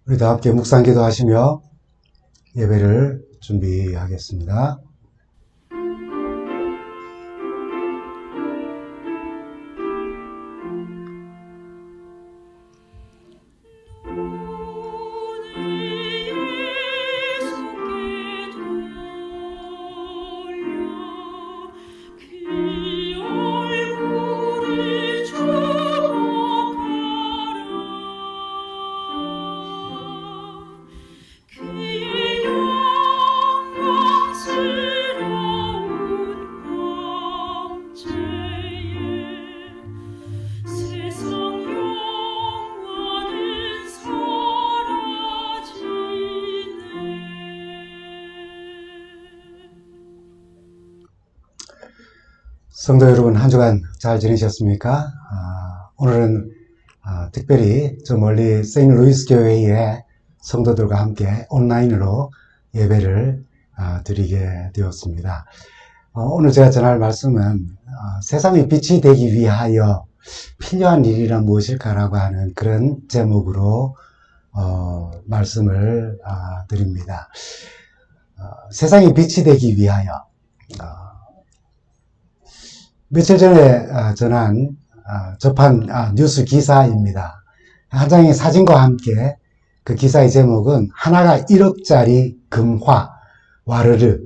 우리 다 함께 묵상기도 하시며 예배를 준비하겠습니다. 성도 여러분, 한 주간 잘 지내셨습니까? 오늘은 특별히 저 멀리 세인트루이스 교회의 성도들과 함께 온라인으로 예배를 드리게 되었습니다. 오늘 제가 전할 말씀은 세상의 빛이 되기 위하여 필요한 일이란 무엇일까라고 하는 그런 제목으로 말씀을 드립니다. 세상의 빛이 되기 위하여 며칠 전에 접한 뉴스 기사입니다. 한 장의 사진과 함께 그 기사의 제목은 하나가 1억짜리 금화 와르르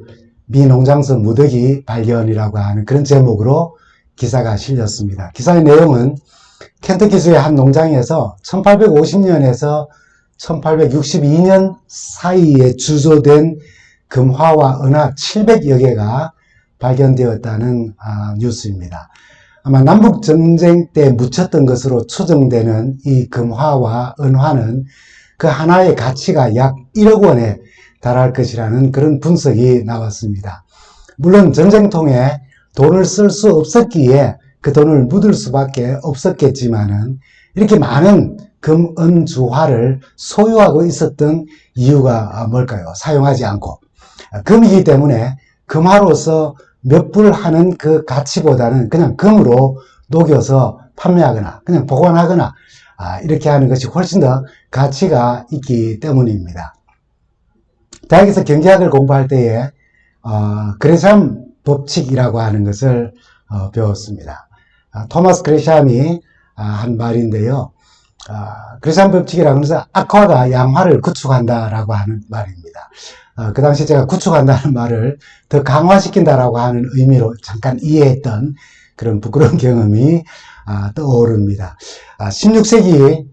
미 농장서 무더기 발견이라고 하는 그런 제목으로 기사가 실렸습니다. 기사의 내용은 켄터키주의 한 농장에서 1850년에서 1862년 사이에 주조된 금화와 은화 700여 개가 발견되었다는 뉴스입니다. 아마 남북전쟁 때 묻혔던 것으로 추정되는 이 금화와 은화는 그 하나의 가치가 약 1억 원에 달할 것이라는 그런 분석이 나왔습니다. 물론 전쟁통에 돈을 쓸 수 없었기에 그 돈을 묻을 수밖에 없었겠지만은 이렇게 많은 금, 은, 주화를 소유하고 있었던 이유가 뭘까요? 사용하지 않고. 금이기 때문에 금화로서 몇 불 하는 그 가치보다는 그냥 금으로 녹여서 판매하거나 그냥 보관하거나 이렇게 하는 것이 훨씬 더 가치가 있기 때문입니다. 대학에서 경제학을 공부할 때에 그레샴 법칙이라고 하는 것을 배웠습니다. 토마스 그레샴이 한 말인데요. 그레샴 법칙이라고 해서 악화가 양화를 구축한다라고 하는 말입니다. 그 당시 제가 구축한다는 말을 더 강화시킨다라고 하는 의미로 잠깐 이해했던 그런 부끄러운 경험이 떠오릅니다. 16세기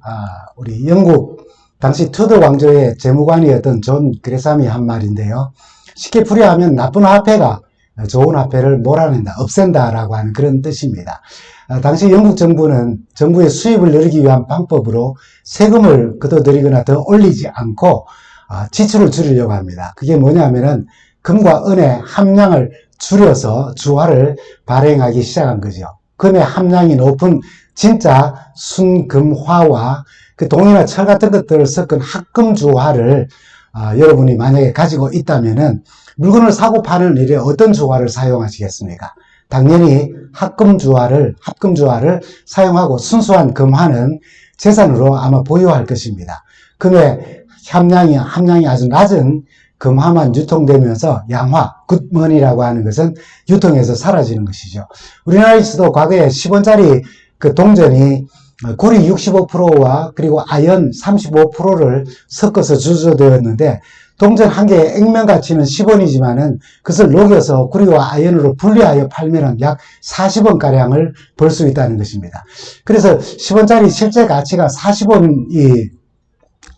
우리 영국 당시 투더 왕조의 재무관이었던 존 그레샴이 한 말인데요. 쉽게 풀이하면 나쁜 화폐가 좋은 화폐를 몰아낸다, 없앤다라고 하는 그런 뜻입니다. 당시 영국 정부는 정부의 수입을 늘리기 위한 방법으로 세금을 걷어들이거나 더 올리지 않고 지출을 줄이려고 합니다. 그게 뭐냐면은 금과 은의 함량을 줄여서 주화를 발행하기 시작한 거죠. 금의 함량이 높은 진짜 순금화와 그 동이나 철 같은 것들을 섞은 합금주화를 여러분이 만약에 가지고 있다면은 물건을 사고 파는 일에 어떤 주화를 사용하시겠습니까? 당연히 합금주화를 사용하고 순수한 금화는 재산으로 아마 보유할 것입니다. 금의 함량이 아주 낮은 금화만 유통되면서 양화, 굿머니라고 하는 것은 유통에서 사라지는 것이죠. 우리나라에서도 과거에 10원짜리 그 동전이 구리 65%와 그리고 아연 35%를 섞어서 주조되었는데 동전 한 개의 액면 가치는 10원이지만은 그것을 녹여서 구리와 아연으로 분리하여 팔면 약 40원가량을 벌 수 있다는 것입니다. 그래서 10원짜리 실제 가치가 40원이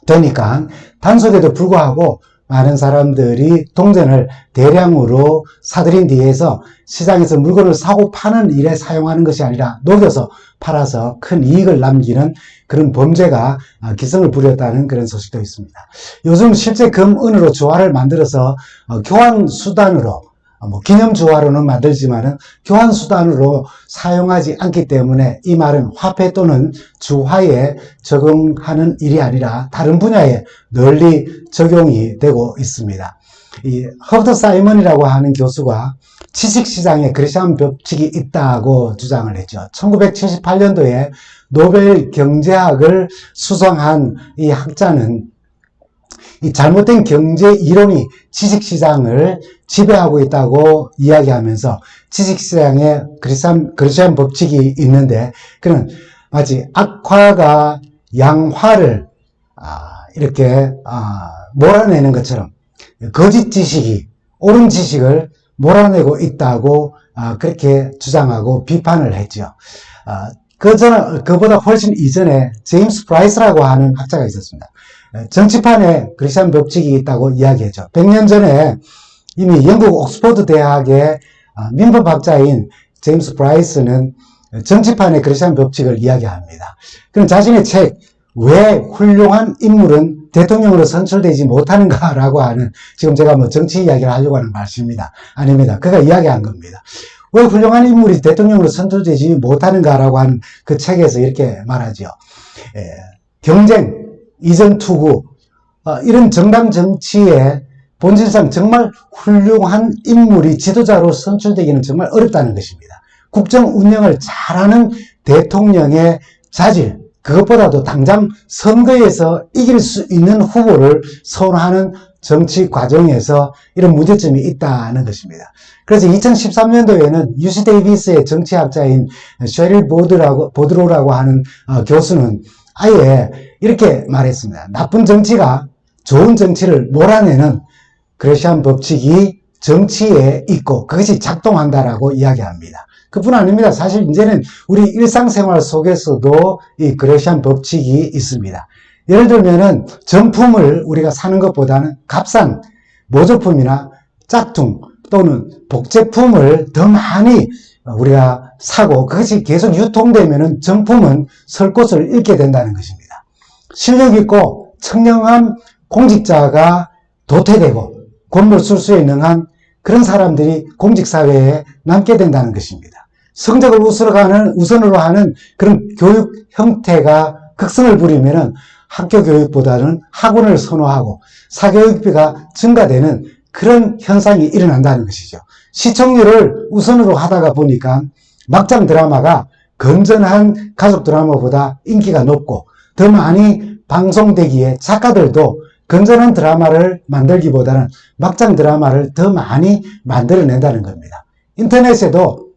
되니까 단속에도 불구하고 많은 사람들이 동전을 대량으로 사들인 뒤에서 시장에서 물건을 사고 파는 일에 사용하는 것이 아니라 녹여서 팔아서 큰 이익을 남기는 그런 범죄가 기승을 부렸다는 그런 소식도 있습니다. 요즘 실제 금, 은으로 주화를 만들어서 교환 수단으로 기념 주화로는 만들지만은 교환 수단으로 사용하지 않기 때문에 이 말은 화폐 또는 주화에 적용하는 일이 아니라 다른 분야에 널리 적용이 되고 있습니다. 이 허버트 사이먼이라고 하는 교수가 지식시장에 그레샴 법칙이 있다고 주장을 했죠. 1978년도에 노벨 경제학을 수상한 이 학자는 이 잘못된 경제 이론이 지식시장을 지배하고 있다고 이야기하면서 지식시장에 그리시안 법칙이 있는데, 그는 마치 악화가 양화를 이렇게 몰아내는 것처럼 거짓 지식이 옳은 지식을 몰아내고 있다고 그렇게 주장하고 비판을 했죠. 그보다 훨씬 이전에 제임스 프라이스라고 하는 학자가 있었습니다. 정치판에 그리시안 법칙이 있다고 이야기했죠. 100년 전에 이미 영국 옥스퍼드 대학의 민법학자인 제임스 프라이스는 정치판에 그리시안 법칙을 이야기합니다. 그는 자신의 책, 왜 훌륭한 인물은 대통령으로 선출되지 못하는가라고 하는, 지금 제가 뭐 정치 이야기를 하려고 하는 말씀입니다. 아닙니다. 그가 이야기한 겁니다. 왜 훌륭한 인물이 대통령으로 선출되지 못하는가라고 하는 그 책에서 이렇게 말하죠. 경쟁, 이전 투구, 이런 정당 정치에 본질상 정말 훌륭한 인물이 지도자로 선출되기는 정말 어렵다는 것입니다. 국정 운영을 잘하는 대통령의 자질, 그것보다도 당장 선거에서 이길 수 있는 후보를 선호하는 정치 과정에서 이런 문제점이 있다는 것입니다. 그래서 2013년도에는 UC 데이비스의 정치학자인 셰릴 보드로라고 하는 교수는 아예 이렇게 말했습니다. 나쁜 정치가 좋은 정치를 몰아내는 그리시안 법칙이 정치에 있고 그것이 작동한다라고 이야기합니다. 그뿐 아닙니다. 사실 이제는 우리 일상생활 속에서도 이 그리시안 법칙이 있습니다. 예를 들면은 정품을 우리가 사는 것보다는 값싼 모조품이나 짝퉁 또는 복제품을 더 많이 우리가 사고 그것이 계속 유통되면은 정품은 설 곳을 잃게 된다는 것입니다. 실력 있고 청렴한 공직자가 도태되고 권물술수에 능한 그런 사람들이 공직사회에 남게 된다는 것입니다. 성적을 우선으로 하는 그런 교육 형태가 극성을 부리면은 학교 교육보다는 학원을 선호하고 사교육비가 증가되는 그런 현상이 일어난다는 것이죠. 시청률을 우선으로 하다가 보니까 막장 드라마가 건전한 가족 드라마보다 인기가 높고 더 많이 방송되기에 작가들도 건전한 드라마를 만들기보다는 막장 드라마를 더 많이 만들어낸다는 겁니다. 인터넷에도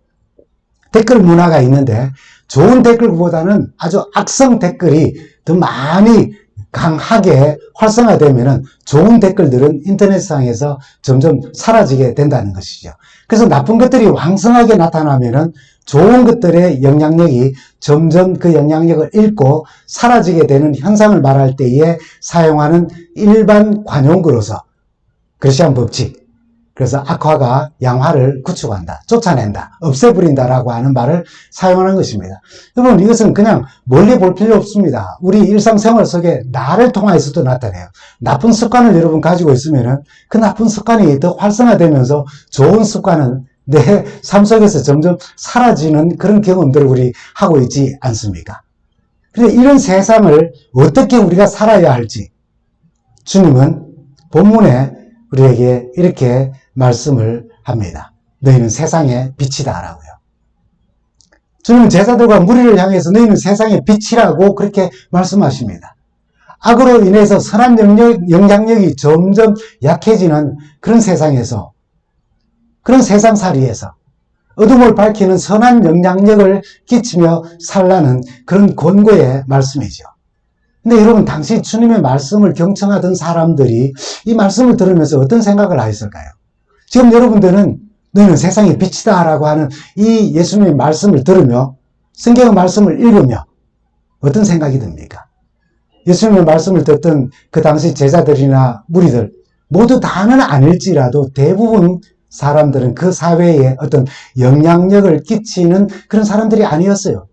댓글 문화가 있는데 좋은 댓글보다는 아주 악성 댓글이 더 많이 강하게 활성화되면은 좋은 댓글들은 인터넷상에서 점점 사라지게 된다는 것이죠. 그래서 나쁜 것들이 왕성하게 나타나면은 좋은 것들의 영향력이 점점 그 영향력을 잃고 사라지게 되는 현상을 말할 때에 사용하는 일반 관용구로서 그리시안 법칙, 그래서 악화가 양화를 구축한다, 쫓아낸다, 없애버린다라고 하는 말을 사용하는 것입니다. 여러분, 이것은 그냥 멀리 볼 필요 없습니다. 우리 일상생활 속에 나를 통해서도 나타내요. 나쁜 습관을 여러분 가지고 있으면은 그 나쁜 습관이 더 활성화되면서 좋은 습관은 내 삶 속에서 점점 사라지는 그런 경험들을 우리 하고 있지 않습니까? 그런데 이런 세상을 어떻게 우리가 살아야 할지 주님은 본문에 우리에게 이렇게 말씀을 합니다. 너희는 세상의 빛이다라고요. 주님은 제자들과 무리를 향해서 너희는 세상의 빛이라고 그렇게 말씀하십니다. 악으로 인해서 선한 영향력이 점점 약해지는 그런 세상에서, 그런 세상살이에서 어둠을 밝히는 선한 영향력을 끼치며 살라는 그런 권고의 말씀이죠. 근데 여러분, 당시 주님의 말씀을 경청하던 사람들이 이 말씀을 들으면서 어떤 생각을 하였을까요? 지금 여러분들은 너희는 세상의 빛이다 라고 하는 이 예수님의 말씀을 들으며 성경의 말씀을 읽으며 어떤 생각이 듭니까? 예수님의 말씀을 듣던 그 당시 제자들이나 무리들 모두 다는 아닐지라도 대부분 사람들은 그 사회에 어떤 영향력을 끼치는 그런 사람들이 아니었어요.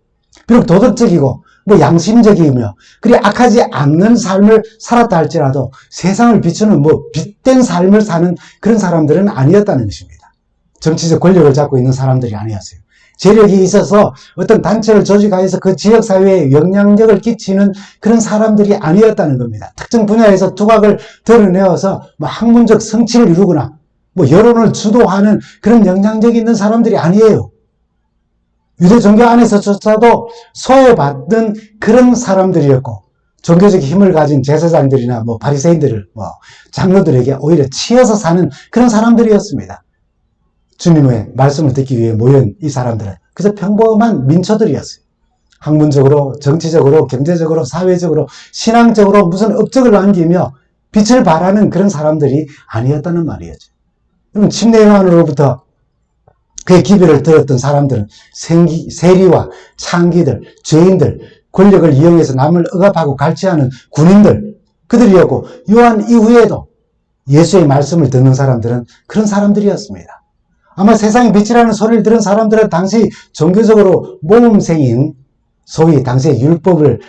비록 도덕적이고 양심적이며 그리 악하지 않는 삶을 살았다 할지라도 세상을 비추는 빛된 삶을 사는 그런 사람들은 아니었다는 것입니다. 정치적 권력을 잡고 있는 사람들이 아니었어요. 재력이 있어서 어떤 단체를 조직하여서 그 지역사회에 영향력을 끼치는 그런 사람들이 아니었다는 겁니다. 특정 분야에서 두각을 드러내어서 학문적 성취를 이루거나 여론을 주도하는 그런 영향력이 있는 사람들이 아니에요. 유대 종교 안에서조차도 소외받는 그런 사람들이었고 종교적 힘을 가진 제사장들이나 바리새인들을 장로들에게 오히려 치여서 사는 그런 사람들이었습니다. 주님의 말씀을 듣기 위해 모인 이 사람들은 그저 평범한 민초들이었어요. 학문적으로, 정치적으로, 경제적으로, 사회적으로, 신앙적으로 무슨 업적을 남기며 빛을 발하는 그런 사람들이 아니었다는 말이었죠. 그럼 침례 요한으로부터 그의 기별을 들었던 사람들은 세리와 창기들, 죄인들, 권력을 이용해서 남을 억압하고 갈취하는 군인들, 그들이었고, 요한 이후에도 예수의 말씀을 듣는 사람들은 그런 사람들이었습니다. 아마 세상의 빛이라는 소리를 들은 사람들은 당시 종교적으로 모범생인 소위 당시의 율법을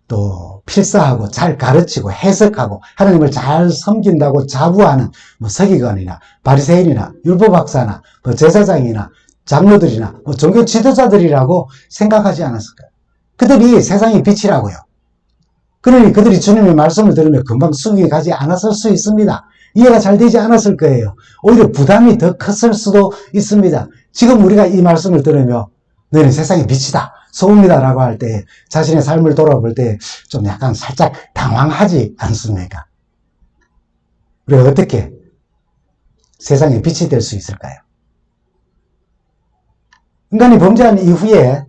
또 필사하고 잘 가르치고 해석하고 하나님을 잘 섬긴다고 자부하는 서기관이나 바리새인이나 율법학사나 제사장이나 장로들이나 종교 지도자들이라고 생각하지 않았을까요? 그들이 세상의 빛이라고요. 그러니 그들이 주님의 말씀을 들으며 금방 수긍이 가지 않았을 수 있습니다. 이해가 잘 되지 않았을 거예요. 오히려 부담이 더 컸을 수도 있습니다. 지금 우리가 이 말씀을 들으며 너희는 세상의 빛이다, 소금이다 라고 할 때 자신의 삶을 돌아볼 때 좀 약간 살짝 당황하지 않습니까? 우리가 어떻게 세상의 빛이 될 수 있을까요? 인간이 범죄한 이후에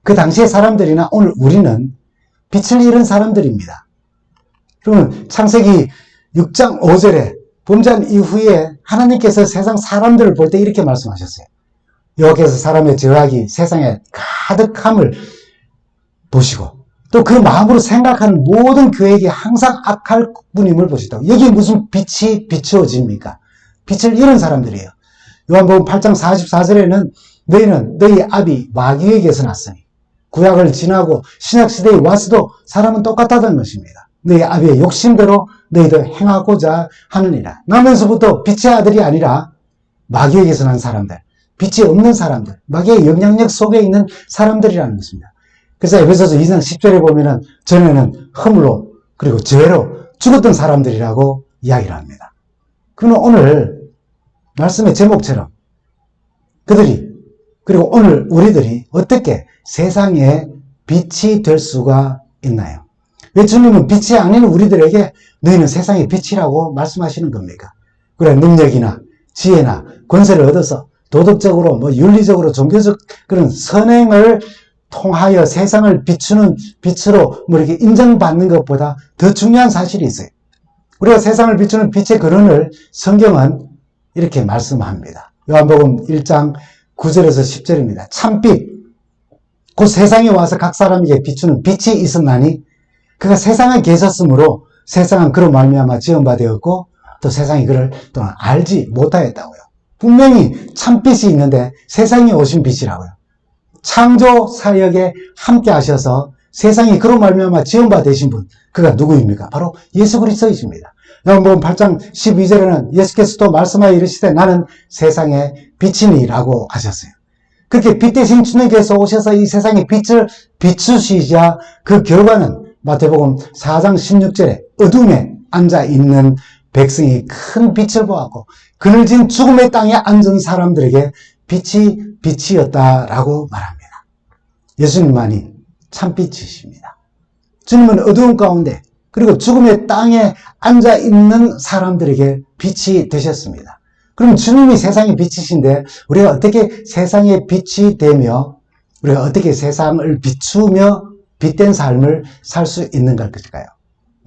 그 당시의 사람들이나 오늘 우리는 빛을 잃은 사람들입니다. 그러면 창세기 6장 5절에 범죄한 이후에 하나님께서 세상 사람들을 볼 때 이렇게 말씀하셨어요. 여호와께서 사람의 죄악이 세상에 가득함을 보시고 또 그 마음으로 생각하는 모든 계획이 항상 악할 뿐임을 보시다고. 여기에 무슨 빛이 비추어집니까? 빛을 잃은 사람들이에요. 요한복음 8장 44절에는 너희는 너희 아비 마귀에게서 났으니 구약을 지나고 신약시대에 와서도 사람은 똑같다는 것입니다. 너희 아비의 욕심대로 너희도 행하고자 하느니라. 나면서부터 빛의 아들이 아니라 마귀에게서 난 사람들, 빛이 없는 사람들, 마귀의 영향력 속에 있는 사람들이라는 것입니다. 그래서 에베소서 2장 10절에 보면은 전에는 허물로 그리고 죄로 죽었던 사람들이라고 이야기를 합니다. 그러면 오늘 말씀의 제목처럼 그들이 그리고 오늘 우리들이 어떻게 세상의 빛이 될 수가 있나요? 왜 주님은 빛이 아닌 우리들에게 너희는 세상의 빛이라고 말씀하시는 겁니까? 그래, 능력이나 지혜나 권세를 얻어서 도덕적으로 윤리적으로 종교적 그런 선행을 통하여 세상을 비추는 빛으로 이렇게 인정받는 것보다 더 중요한 사실이 있어요. 우리가 세상을 비추는 빛의 근원을 성경은 이렇게 말씀합니다. 요한복음 1장 9절에서 10절입니다. 참빛, 곧 세상에 와서 각 사람에게 비추는 빛이 있었나니 그가 세상에 계셨으므로 세상은 그로 말미암아 지은 바 되었고 또 세상이 그를 또한 알지 못하였다고요. 분명히 참빛이 있는데 세상에 오신 빛이라고요. 창조 사역에 함께 하셔서 세상이 그로 말미암아 지은 바 되신 분, 그가 누구입니까? 바로 예수 그리스도이십니다. 요한복음 8장 12절에는 예수께서 또 말씀하여 이르시되 나는 세상의 빛이니라고 하셨어요. 그렇게 빛 대신 주님께서 오셔서 이 세상의 빛을 비추시자 그 결과는 마태복음 4장 16절에 어둠에 앉아있는 백성이 큰 빛을 보았고 그늘진 죽음의 땅에 앉은 사람들에게 빛이 빛이었다라고 말합니다. 예수님만이 참빛이십니다. 주님은 어두운 가운데 그리고 죽음의 땅에 앉아있는 사람들에게 빛이 되셨습니다. 그럼 주님이 세상의 빛이신데 우리가 어떻게 세상의 빛이 되며 우리가 어떻게 세상을 비추며 빛된 삶을 살 수 있는 걸까요?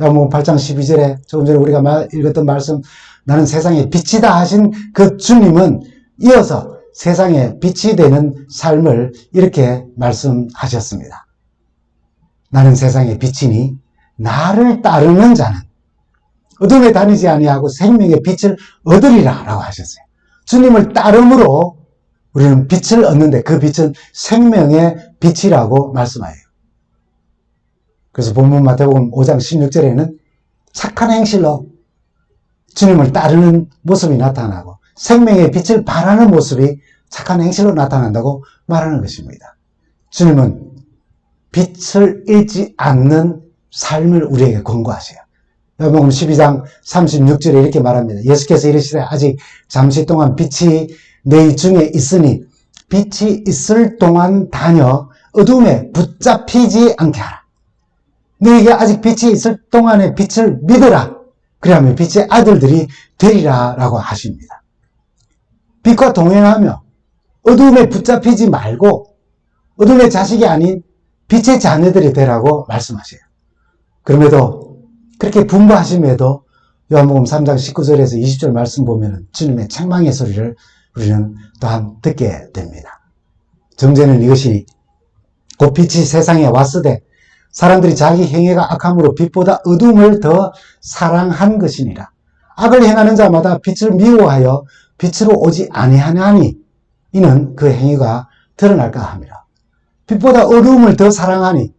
요한복음 8장 12절에 조금 전에 우리가 읽었던 말씀 나는 세상의 빛이다 하신 그 주님은 이어서 세상의 빛이 되는 삶을 이렇게 말씀하셨습니다. 나는 세상의 빛이니 나를 따르는 자는 어둠에 다니지 아니하고 생명의 빛을 얻으리라 라고 하셨어요. 주님을 따름으로 우리는 빛을 얻는데 그 빛은 생명의 빛이라고 말씀하여요. 그래서 본문 마태복음 5장 16절에는 착한 행실로 주님을 따르는 모습이 나타나고 생명의 빛을 발하는 모습이 착한 행실로 나타난다고 말하는 것입니다. 주님은 빛을 잃지 않는 삶을 우리에게 권고하세요. 요한복음 12장 36절에 이렇게 말합니다. 예수께서 이르시되 아직 잠시 동안 빛이 너희 중에 있으니 빛이 있을 동안 다녀 어둠에 붙잡히지 않게 하라. 너에게 아직 빛이 있을 동안에 빛을 믿어라. 그러면 빛의 아들들이 되리라 라고 하십니다. 빛과 동행하며 어두움에 붙잡히지 말고 어둠의 자식이 아닌 빛의 자녀들이 되라고 말씀하세요. 그럼에도 그렇게 분부하심에도 요한복음 3장 19절에서 20절 말씀 보면 주님의 책망의 소리를 우리는 또한 듣게 됩니다. 정죄는 이것이 곧 빛이 세상에 왔으되 사람들이 자기 행위가 악함으로 빛보다 어둠을 더 사랑한 것이니라. 악을 행하는 자마다 빛을 미워하여 빛으로 오지 아니하나니 이는 그 행위가 드러날까 함이라. 빛보다 어두움을 더 사랑하니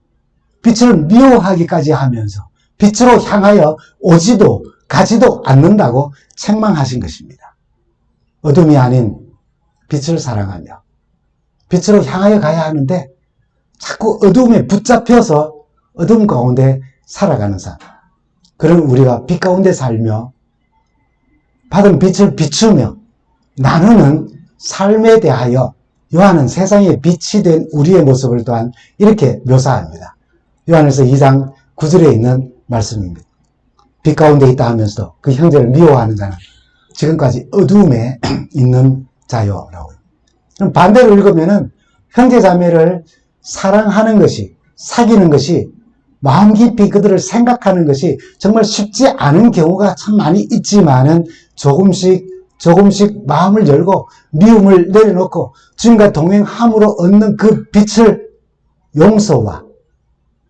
빛을 미워하기까지 하면서 빛으로 향하여 오지도 가지도 않는다고 책망하신 것입니다. 어둠이 아닌 빛을 사랑하며 빛으로 향하여 가야 하는데 자꾸 어둠에 붙잡혀서 어둠 가운데 살아가는 사람. 그런 우리가 빛 가운데 살며 받은 빛을 비추며 나누는 삶에 대하여 요한은 세상의 빛이 된 우리의 모습을 또한 이렇게 묘사합니다. 요한에서 2장 9절에 있는 말씀입니다. 빛 가운데 있다 하면서도 그 형제를 미워하는 자는 지금까지 어두움에 있는 자요 라고. 그럼 반대로 읽으면은 형제 자매를 사랑하는 것이, 사귀는 것이, 마음 깊이 그들을 생각하는 것이 정말 쉽지 않은 경우가 참 많이 있지만은 조금씩 마음을 열고 미움을 내려놓고 주님과 동행함으로 얻는 그 빛을 용서와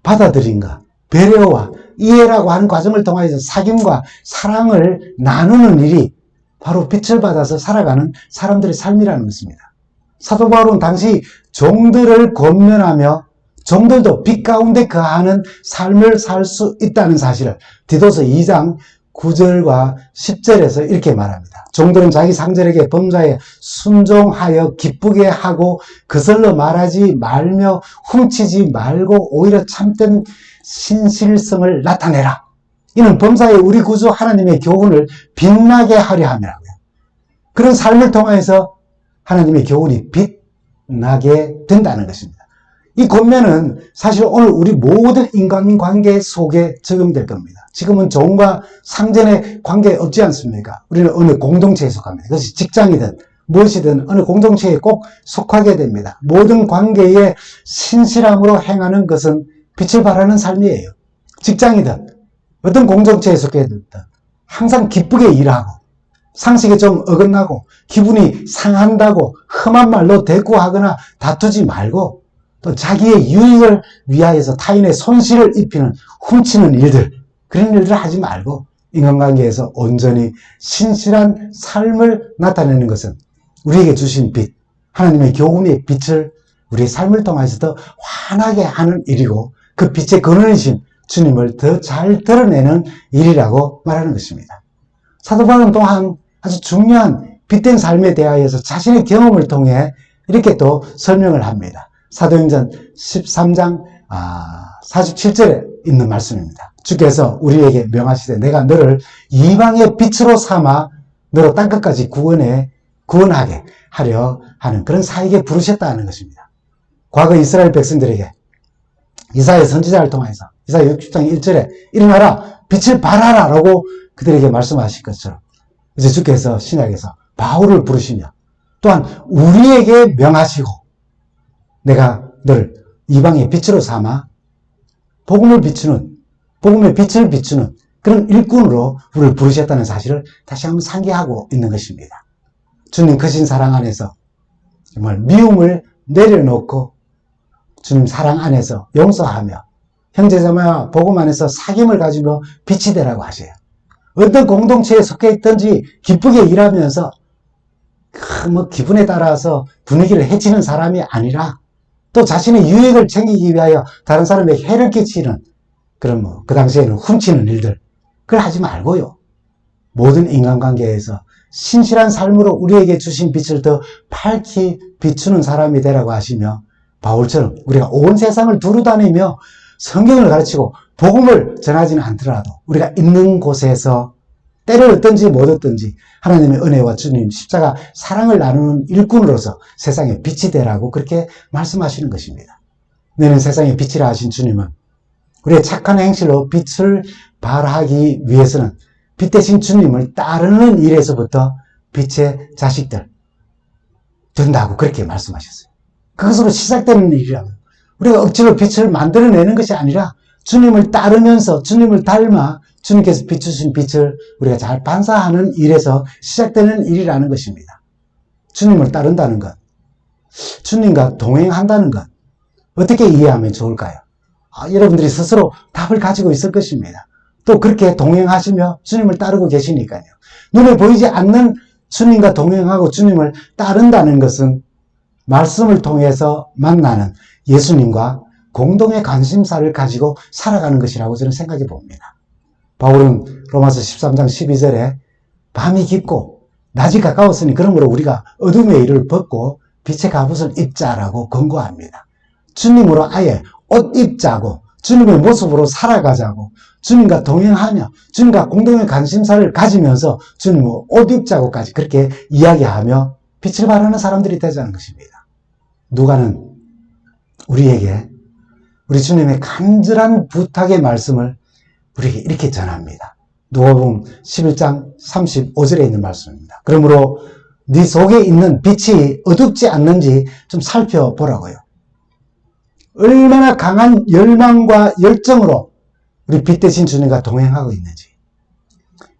받아들인가, 배려와 이해라고 하는 과정을 통해서 사귐과 사랑을 나누는 일이 바로 빛을 받아서 살아가는 사람들의 삶이라는 것입니다. 사도 바울은 당시 종들을 권면하며 종들도 빛 가운데 거하는 삶을 살 수 있다는 사실을 디도서 2장 9절과 10절에서 이렇게 말합니다. 종들은 자기 상절에게 범자에 순종하여 기쁘게 하고 거슬러 말하지 말며 훔치지 말고 오히려 참된 신실성을 나타내라. 이는 범사에 우리 구주 하나님의 교훈을 빛나게 하려 함이라고요. 그런 삶을 통해서 하나님의 교훈이 빛나게 된다는 것입니다. 이 권면은 사실 오늘 우리 모든 인간관계 속에 적용될 겁니다. 지금은 종과 상전의 관계 없지 않습니까? 우리는 어느 공동체에 속합니다. 그것이 직장이든 무엇이든 어느 공동체에 꼭 속하게 됩니다. 모든 관계에 신실함으로 행하는 것은 빛을 발하는 삶이에요. 직장이든 어떤 공동체에 속해 있든 항상 기쁘게 일하고 상식에 좀 어긋나고 기분이 상한다고 험한 말로 대꾸하거나 다투지 말고 또 자기의 유익을 위하여서 타인의 손실을 입히는 훔치는 일들, 그런 일들을 하지 말고 인간관계에서 온전히 신실한 삶을 나타내는 것은 우리에게 주신 빛, 하나님의 교훈의 빛을 우리의 삶을 통해서 더 환하게 하는 일이고 그 빛의 근원이신 주님을 더 잘 드러내는 일이라고 말하는 것입니다. 사도 바울은 또한 아주 중요한 빛된 삶에 대하여서 자신의 경험을 통해 이렇게 또 설명을 합니다. 사도행전 13장 47절에 있는 말씀입니다. 주께서 우리에게 명하시되 내가 너를 이방의 빛으로 삼아 너로 땅끝까지 구원하게 하려 하는 그런 사역에 부르셨다는 것입니다. 과거 이스라엘 백성들에게 이사야 선지자를 통해서 이사야 60장 1절에 일어나라 빛을 발하라 라고 그들에게 말씀하실 것처럼 이제 주께서 신약에서 바울을 부르시며 또한 우리에게 명하시고 내가 너를 이방의 빛으로 삼아 복음의 빛을 비추는 그런 일꾼으로 우리를 부르셨다는 사실을 다시 한번 상기하고 있는 것입니다. 주님 크신 사랑 안에서 정말 미움을 내려놓고 주님 사랑 안에서 용서하며 형제자매와 복음 안에서 사귐을 가지며 빛이 되라고 하세요. 어떤 공동체에 속해 있든지 기쁘게 일하면서 기분에 따라서 분위기를 해치는 사람이 아니라 또 자신의 유익을 챙기기 위하여 다른 사람에게 해를 끼치는 그런 그 당시에는 훔치는 일들 그걸 하지 말고요. 모든 인간관계에서 신실한 삶으로 우리에게 주신 빛을 더 밝히 비추는 사람이 되라고 하시며 바울처럼 우리가 온 세상을 두루다니며 성경을 가르치고 복음을 전하지는 않더라도 우리가 있는 곳에서 때를 얻든지 못 얻든지 하나님의 은혜와 주님 십자가 사랑을 나누는 일꾼으로서 세상에 빛이 되라고 그렇게 말씀하시는 것입니다. 너는 세상의 빛이라 하신 주님은 우리의 착한 행실로 빛을 발하기 위해서는 빛 대신 주님을 따르는 일에서부터 빛의 자식들 된다고 그렇게 말씀하셨어요. 그것으로 시작되는 일이라고요. 우리가 억지로 빛을 만들어내는 것이 아니라 주님을 따르면서 주님을 닮아 주님께서 비추신 빛을 우리가 잘 반사하는 일에서 시작되는 일이라는 것입니다. 주님을 따른다는 것, 주님과 동행한다는 것, 어떻게 이해하면 좋을까요? 여러분들이 스스로 답을 가지고 있을 것입니다. 또 그렇게 동행하시며 주님을 따르고 계시니까요. 눈에 보이지 않는 주님과 동행하고 주님을 따른다는 것은 말씀을 통해서 만나는 예수님과 공동의 관심사를 가지고 살아가는 것이라고 저는 생각해 봅니다. 바울은 로마서 13장 12절에 밤이 깊고 낮이 가까웠으니 그러므로 우리가 어둠의 일을 벗고 빛의 갑옷을 입자라고 권고합니다. 주님으로 아예 옷 입자고 주님의 모습으로 살아가자고 주님과 동행하며 주님과 공동의 관심사를 가지면서 주님을 옷 입자고까지 그렇게 이야기하며 빛을 발하는 사람들이 되자는 것입니다. 누가는 우리에게 우리 주님의 간절한 부탁의 말씀을 우리에게 이렇게 전합니다. 누가복음 11장 35절에 있는 말씀입니다. 그러므로 네 속에 있는 빛이 어둡지 않는지 좀 살펴보라고요. 얼마나 강한 열망과 열정으로 우리 빛 대신 주님과 동행하고 있는지,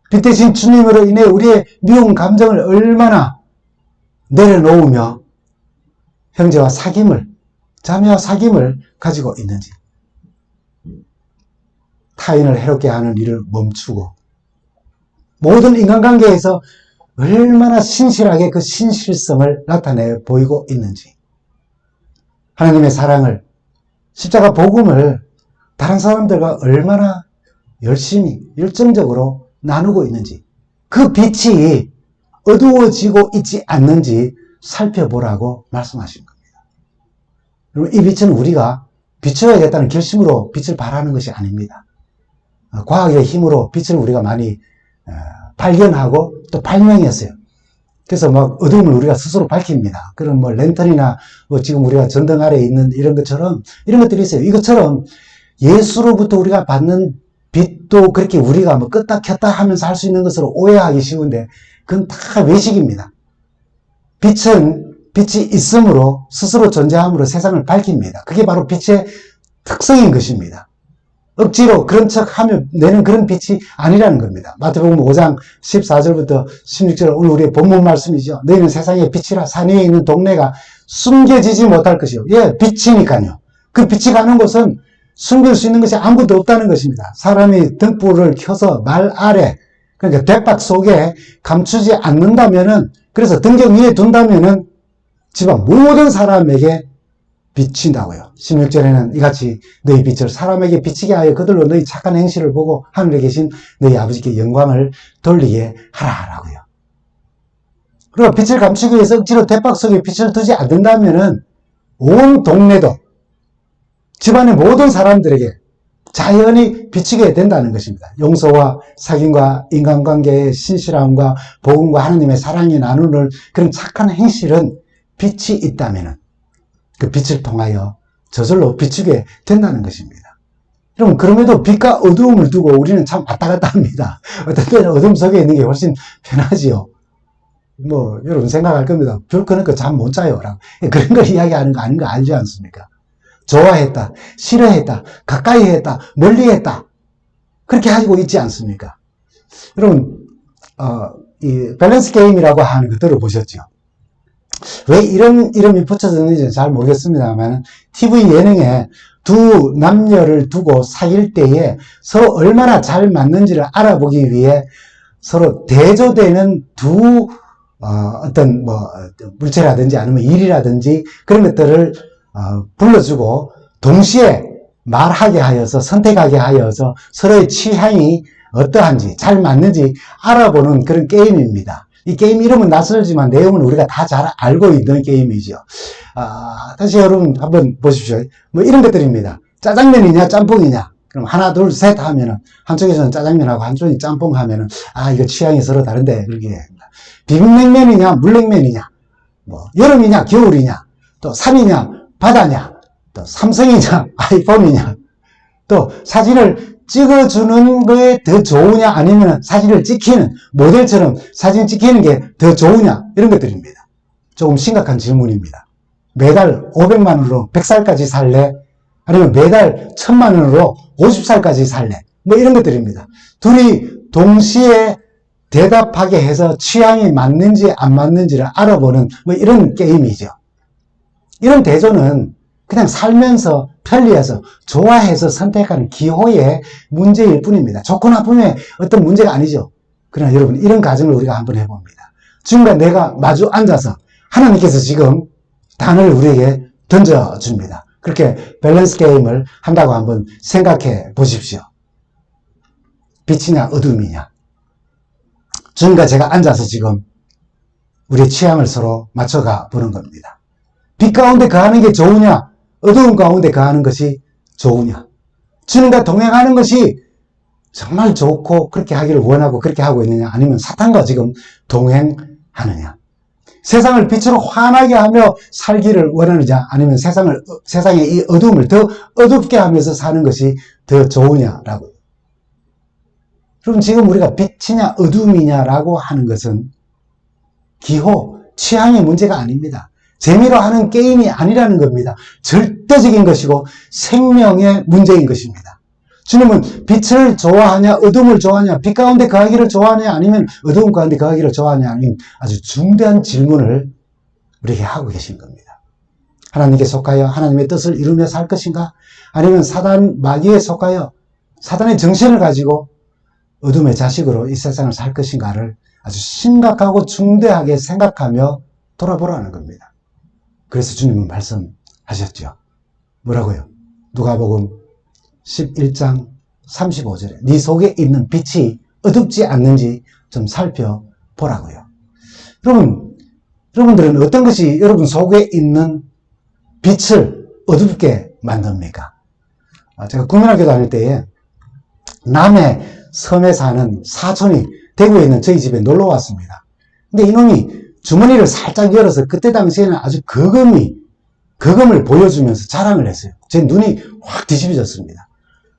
빛 대신 주님으로 인해 우리의 미운 감정을 얼마나 내려놓으며 형제와 사귐을, 자매와 사귐을 가지고 있는지, 타인을 해롭게 하는 일을 멈추고 모든 인간관계에서 얼마나 신실하게 그 신실성을 나타내 보이고 있는지, 하나님의 사랑을, 십자가 복음을 다른 사람들과 얼마나 열심히 열정적으로 나누고 있는지, 그 빛이 어두워지고 있지 않는지 살펴보라고 말씀하신 겁니다. 여러분, 이 빛은 우리가 비춰야겠다는 결심으로 빛을 발하는 것이 아닙니다. 과학의 힘으로 빛을 우리가 많이 발견하고 또 발명했어요. 그래서 막 어둠을 우리가 스스로 밝힙니다. 그런 뭐 랜턴이나 뭐 지금 우리가 전등 아래에 있는 이런 것처럼 이런 것들이 있어요. 이것처럼 예수로부터 우리가 받는 빛도 그렇게 우리가 뭐 껐다 켰다 하면서 할 수 있는 것으로 오해하기 쉬운데 그건 다 외식입니다. 빛은 빛이 있음으로 스스로 존재함으로 세상을 밝힙니다. 그게 바로 빛의 특성인 것입니다. 억지로 그런 척하면 내는 그런 빛이 아니라는 겁니다. 마태복음 5장 14절부터 16절 오늘 우리의 본문 말씀이죠. 너희는 세상의 빛이라 산 위에 있는 동네가 숨겨지지 못할 것이요. 예, 빛이니까요. 그 빛이 가는 곳은 숨길 수 있는 것이 아무것도 없다는 것입니다. 사람이 등불을 켜서 말 아래, 그러니까 대박 속에 감추지 않는다면은, 그래서 등경 위에 둔다면은 집안 모든 사람에게 비친다고요. 16절에는 이같이 너희 빛을 사람에게 비치게 하여 그들로 너희 착한 행실을 보고 하늘에 계신 너희 아버지께 영광을 돌리게 하라라고요. 그리고 빛을 감추기 위해서 억지로 대박 속에 빛을 두지 않는다면은 온 동네도 집안의 모든 사람들에게 자연히 비치게 된다는 것입니다. 용서와 사귐과 인간관계의 신실함과 복음과 하나님의 사랑이 나누는 그런 착한 행실은 빛이 있다면은 그 빛을 통하여 저절로 비추게 된다는 것입니다. 여러분, 그럼에도 빛과 어두움을 두고 우리는 참 왔다 갔다 합니다. 어떤 때는 어둠 속에 있는 게 훨씬 편하지요. 뭐, 여러분 생각할 겁니다. 별 거니까 잠 못 자요. 라고. 그런 걸 이야기하는 거 아닌 거 알지 않습니까? 좋아했다, 싫어했다, 가까이 했다, 멀리 했다. 그렇게 하고 있지 않습니까? 여러분, 이 밸런스 게임이라고 하는 거 들어보셨죠? 왜 이런 이름이 붙여졌는지 잘 모르겠습니다만 TV 예능에 두 남녀를 두고 사귈 때에 서로 얼마나 잘 맞는지를 알아보기 위해 서로 대조되는 두 어떤 뭐 물체라든지 아니면 일이라든지 그런 것들을 불러주고 동시에 말하게 하여서 선택하게 하여서 서로의 취향이 어떠한지 잘 맞는지 알아보는 그런 게임입니다. 이 게임 이름은 낯설지만 내용은 우리가 다 잘 알고 있는 게임이죠. 다시 여러분 한번 보십시오. 뭐 이런 것들입니다. 짜장면이냐 짬뽕이냐. 그럼 하나 둘 셋 하면은 한쪽에서는 짜장면하고 한쪽이 짬뽕 하면은 이거 취향이 서로 다른데 그렇게 합니다. 비빔냉면이냐 물냉면이냐. 뭐 여름이냐 겨울이냐. 또 산이냐 바다냐. 또 삼성이냐 아이폰이냐. 또 사진을 찍어주는 거에 더 좋으냐 아니면 사진을 찍히는 모델처럼 사진 찍히는 게 더 좋으냐 이런 것들입니다. 조금 심각한 질문입니다. 매달 500만 원으로 100살까지 살래? 아니면 매달 1000만 원으로 50살까지 살래? 뭐 이런 것들입니다. 둘이 동시에 대답하게 해서 취향이 맞는지 안 맞는지를 알아보는 뭐 이런 게임이죠. 이런 대조는 그냥 살면서 편리해서 좋아해서 선택하는 기호의 문제일 뿐입니다. 좋고 나쁨의 어떤 문제가 아니죠. 그러나 여러분 이런 가정을 우리가 한번 해봅니다. 지금과 내가 마주 앉아서 하나님께서 지금 단어를 우리에게 던져줍니다. 그렇게 밸런스 게임을 한다고 한번 생각해 보십시오. 빛이냐 어둠이냐. 주님과 제가 앉아서 지금 우리의 취향을 서로 맞춰가 보는 겁니다. 빛 가운데 거하는 게 좋으냐 어두운 가운데 거하는 것이 좋으냐. 주님과 동행하는 것이 정말 좋고 그렇게 하기를 원하고 그렇게 하고 있느냐 아니면 사탄과 지금 동행하느냐. 세상을 빛으로 환하게 하며 살기를 원하느냐 아니면 세상의 이 어둠을 더 어둡게 하면서 사는 것이 더 좋으냐라고. 그럼 지금 우리가 빛이냐 어둠이냐라고 하는 것은 기호, 취향의 문제가 아닙니다. 재미로 하는 게임이 아니라는 겁니다. 절대적인 것이고 생명의 문제인 것입니다. 주님은 빛을 좋아하냐 어둠을 좋아하냐 빛 가운데 거하기를 좋아하냐 아니면 어두운 가운데 거하기를 좋아하냐 아니면 아주 중대한 질문을 우리에게 하고 계신 겁니다. 하나님께 속하여 하나님의 뜻을 이루며 살 것인가 아니면 사단 마귀에 속하여 사단의 정신을 가지고 어둠의 자식으로 이 세상을 살 것인가를 아주 심각하고 중대하게 생각하며 돌아보라는 겁니다. 그래서 주님은 말씀하셨죠. 뭐라고요? 누가복음 11장 35절에 네 속에 있는 빛이 어둡지 않는지 좀 살펴보라고요. 여러분들은 어떤 것이 여러분 속에 있는 빛을 어둡게 만듭니까? 제가 국민학교 다닐 때에 남해 섬에 사는 사촌이 대구에 있는 저희 집에 놀러 왔습니다. 근데 이놈이 주머니를 살짝 열어서 그때 당시에는 아주 거금을 보여주면서 자랑을 했어요. 제 눈이 확 뒤집어졌습니다.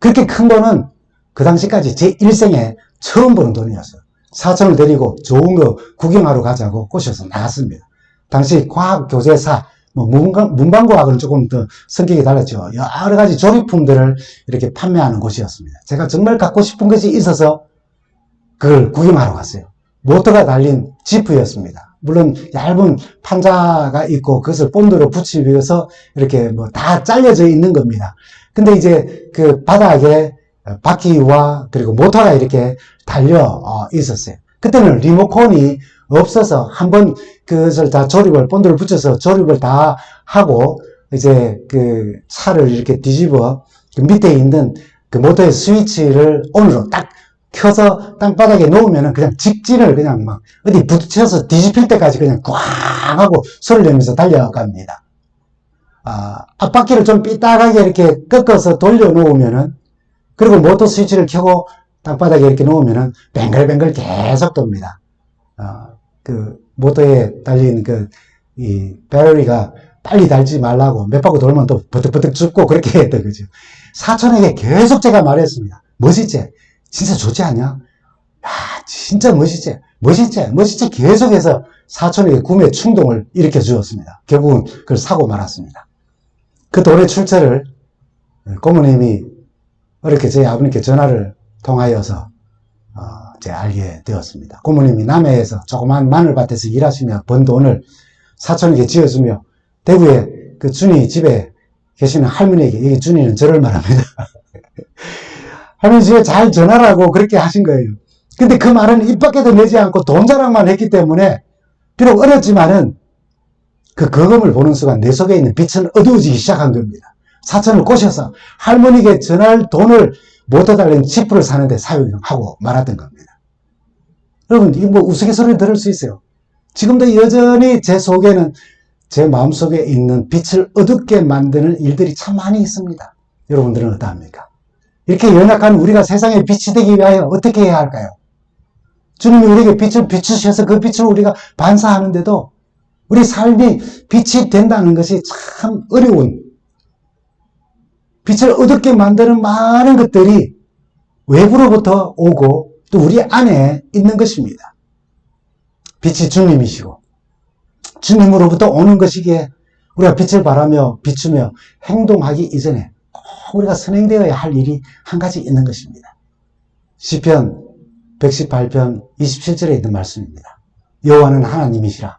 그렇게 큰 거는 그 당시까지 제 일생에 처음 보는 돈이었어요. 사촌을 데리고 좋은 거 구경하러 가자고 꼬셔서 나갔습니다. 당시 과학교재사, 문방구하고는 조금 더 성격이 달랐죠. 여러 가지 조립품들을 이렇게 판매하는 곳이었습니다. 제가 정말 갖고 싶은 것이 있어서 그걸 구경하러 갔어요. 모터가 달린 지프였습니다. 물론 얇은 판자가 있고 그것을 본드로 붙이면서 이렇게 뭐 다 잘려져 있는 겁니다. 근데 이제 그 바닥에 바퀴와 그리고 모터가 이렇게 달려 있었어요. 그때는 리모컨이 없어서 한번 그것을 다 본드를 붙여서 조립을 다 하고 이제 그 차를 이렇게 뒤집어 그 밑에 있는 그 모터의 스위치를 온으로 딱 켜서 땅바닥에 놓으면은 그냥 직진을 그냥 막 어디 부딪혀서 뒤집힐 때까지 그냥 꽝 하고 소리를 내면서 달려갑니다. 앞바퀴를 좀 삐딱하게 이렇게 꺾어서 돌려 놓으면은 그리고 모터 스위치를 켜고 땅바닥에 이렇게 놓으면은 뱅글뱅글 계속 돕니다. 그 모터에 달린 이 배터리가 빨리 달지 말라고 몇 바퀴 돌면 또 버뜩버뜩 죽고 그렇게 했던 거죠. 사촌에게 계속 제가 말했습니다. 멋있지? 진짜 좋지 않냐? 야, 진짜 멋있지? 멋있지? 계속해서 사촌에게 구매 충동을 일으켜 주었습니다. 결국은 그걸 사고 말았습니다. 그 돈의 출처를 고모님이 어렵게 저희 아버님께 전화를 통하여서 제가 알게 되었습니다. 고모님이 남해에서 조그만 마늘밭에서 일하시며 번 돈을 사촌에게 지어주며 대구에 그 준이 집에 계시는 할머니에게, 이 준이는 저를 말합니다. 할머니 집에 잘 전하라고 그렇게 하신 거예요. 근데 그 말은 입 밖에도 내지 않고 돈 자랑만 했기 때문에 비록 어렸지만은 그 거금을 보는 순간 내 속에 있는 빛은 어두워지기 시작한 겁니다. 사촌을 꼬셔서 할머니에게 전할 돈을 모터 달린 지프를 사는데 사용하고 말았던 겁니다. 여러분, 이 뭐 우스갯소리를 들을 수 있어요. 지금도 여전히 제 속에는 제 마음속에 있는 빛을 어둡게 만드는 일들이 참 많이 있습니다. 여러분들은 어떠합니까? 이렇게 연약한 우리가 세상에 빛이 되기 위하여 어떻게 해야 할까요? 주님이 우리에게 빛을 비추셔서 그 빛을 우리가 반사하는데도 우리 삶이 빛이 된다는 것이 참 어려운, 빛을 어둡게 만드는 많은 것들이 외부로부터 오고 또 우리 안에 있는 것입니다. 빛이 주님이시고 주님으로부터 오는 것이기에 우리가 빛을 바라며 비추며 행동하기 이전에 꼭 우리가 선행되어야 할 일이 한 가지 있는 것입니다. 시편 118편 27절에 있는 말씀입니다. 여호와는 하나님이시라.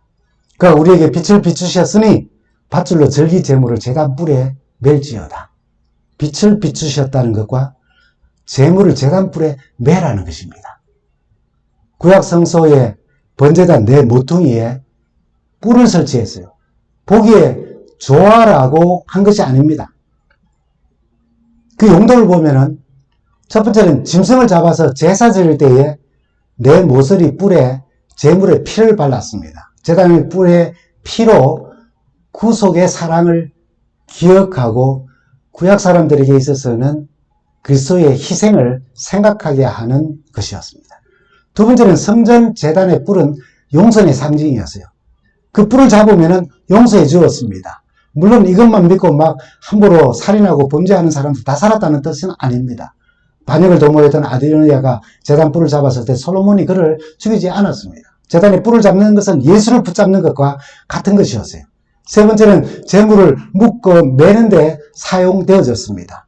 그가 우리에게 빛을 비추셨으니 밧줄로 절기 제물을 제단 뿔에 멜지어다. 빛을 비추셨다는 것과 제물을 제단 뿔에 매라는 것입니다. 구약 성소의 번제단 네 모퉁이에 뿔을 설치했어요. 보기에 좋아라고 한 것이 아닙니다. 그 용도를 보면은 첫 번째는 짐승을 잡아서 제사 드릴 때에 내 모서리 뿔에 제물의 피를 발랐습니다. 제단의 뿔의 피로 구속의 사랑을 기억하고 구약 사람들에게 있어서는 그리스도의 희생을 생각하게 하는 것이었습니다. 두 번째는 성전 제단의 뿔은 용서의 상징이었어요. 그 뿔을 잡으면 용서해 주었습니다. 물론 이것만 믿고 막 함부로 살인하고 범죄하는 사람도 다 살았다는 뜻은 아닙니다. 반역을 도모했던 아도니아가 제단 뿔을 잡았을 때 솔로몬이 그를 죽이지 않았습니다. 제단의 뿔을 잡는 것은 예수를 붙잡는 것과 같은 것이었어요. 세 번째는 제물을 묶어 매는데 사용되어졌습니다.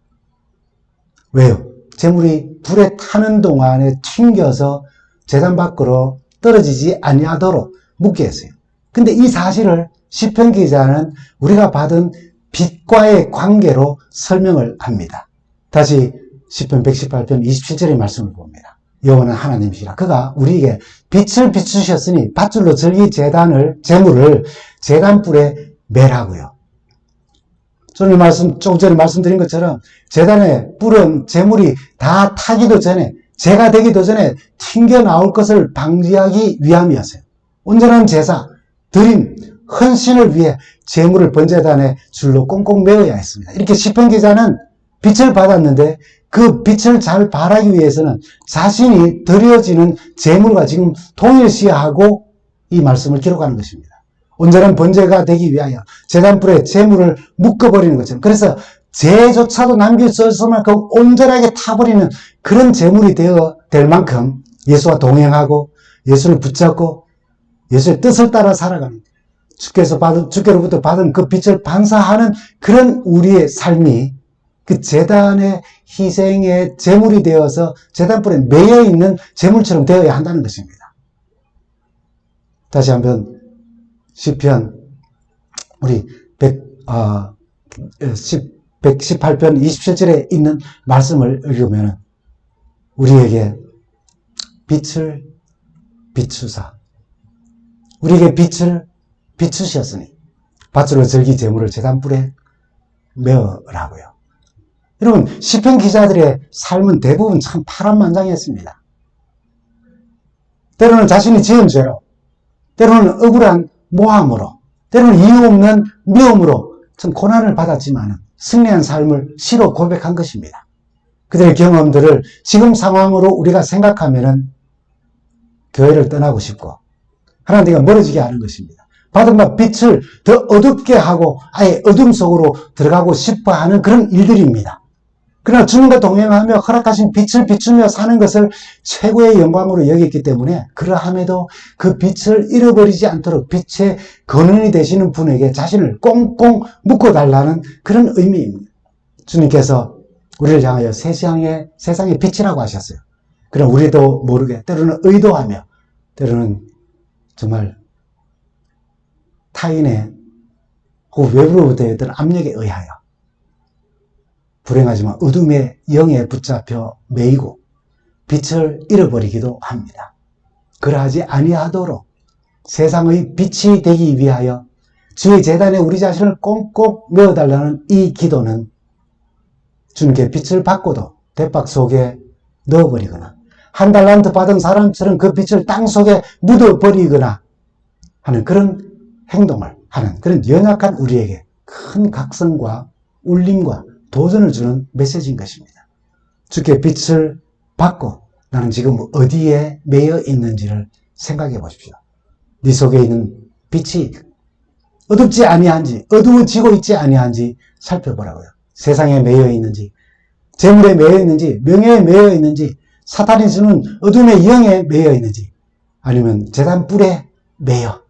왜요? 제물이 불에 타는 동안에 튕겨서 제단 밖으로 떨어지지 아니하도록 묶게 했어요. 근데 이 사실을 시편 기자는 우리가 받은 빛과의 관계로 설명을 합니다. 다시 시편 118편 27절의 말씀을 봅니다. 여호와는 하나님이시라. 그가 우리에게 빛을 비추셨으니 밧줄로 절기 제물을 제단불에 매라고요. 조금 전에 말씀드린 것처럼 제단의 뿔은 제물이 다 타기도 전에, 제가 되기도 전에 튕겨나올 것을 방지하기 위함이었어요. 온전한 제사, 드림, 헌신을 위해 제물을 번제단에 줄로 꽁꽁 메어야 했습니다. 이렇게 시편 기자는 빛을 받았는데 그 빛을 잘 발하기 위해서는 자신이 드려지는 제물과 지금 동일시하고 이 말씀을 기록하는 것입니다. 온전한 번제가 되기 위하여 제단불에 제물을 묶어버리는 것처럼, 그래서 죄조차도 남길 수 없을 만큼 온전하게 타버리는 그런 제물이 되어 될 만큼 예수와 동행하고 예수를 붙잡고 예수의 뜻을 따라 살아가는, 주께로부터 받은 그 빛을 반사하는 그런 우리의 삶이 그 제단의 희생의 제물이 되어서 제단불에 매여 있는 제물처럼 되어야 한다는 것입니다. 다시 한번 시편 우리 118편 27절에 있는 말씀을 읽으면 우리에게 빛을 비추사, 우리에게 빛을 비추셨으니 밧줄로 절기 제물을 제단불에 메어라고요. 여러분, 시편 기자들의 삶은 대부분 참 파란만장했습니다. 때로는 자신이 지은 죄로, 때로는 억울한 모함으로, 때로는 이유 없는 미움으로 참 고난을 받았지만 승리한 삶을 시로 고백한 것입니다. 그들의 경험들을 지금 상황으로 우리가 생각하면 교회를 떠나고 싶고 하나님과 멀어지게 하는 것입니다. 받은 바 빛을 더 어둡게 하고 아예 어둠 속으로 들어가고 싶어 하는 그런 일들입니다. 그러나 주님과 동행하며 허락하신 빛을 비추며 사는 것을 최고의 영광으로 여겼기 때문에 그러함에도 그 빛을 잃어버리지 않도록 빛의 근원이 되시는 분에게 자신을 꽁꽁 묶어달라는 그런 의미입니다. 주님께서 우리를 향하여 세상의 빛이라고 하셨어요. 그럼 우리도 모르게 때로는 의도하며 때로는 정말 타인의 혹은 외부로부터의 어떤 압력에 의하여 불행하지만 어둠의 영에 붙잡혀 매이고 빛을 잃어버리기도 합니다. 그러하지 아니하도록 세상의 빛이 되기 위하여 주의 제단에 우리 자신을 꽁꽁 메어달라는 이 기도는 주님께 빛을 받고도 대박 속에 넣어버리거나 한 달란트 받은 사람처럼 그 빛을 땅 속에 묻어버리거나 하는 그런 행동을 하는 그런 연약한 우리에게 큰 각성과 울림과 도전을 주는 메시지인 것입니다. 주께 빛을 받고 나는 지금 어디에 매여 있는지를 생각해 보십시오. 네 속에 있는 빛이 어둡지 아니한지, 어두워지고 있지 아니한지 살펴보라고요. 세상에 매여 있는지, 재물에 매여 있는지, 명예에 매여 있는지, 사탄이 주는 어둠의 영에 매여 있는지, 아니면 재단 뿔에 매여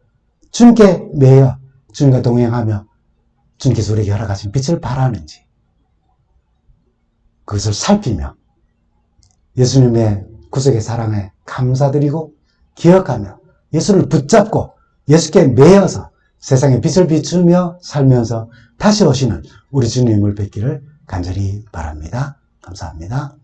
주님께 매여 주님과 동행하며 주님께서 우리에게 허락하신 빛을 발하는지, 그것을 살피며 예수님의 구속의 사랑에 감사드리고 기억하며 예수를 붙잡고 예수께 매여서 세상에 빛을 비추며 살면서 다시 오시는 우리 주님을 뵙기를 간절히 바랍니다. 감사합니다.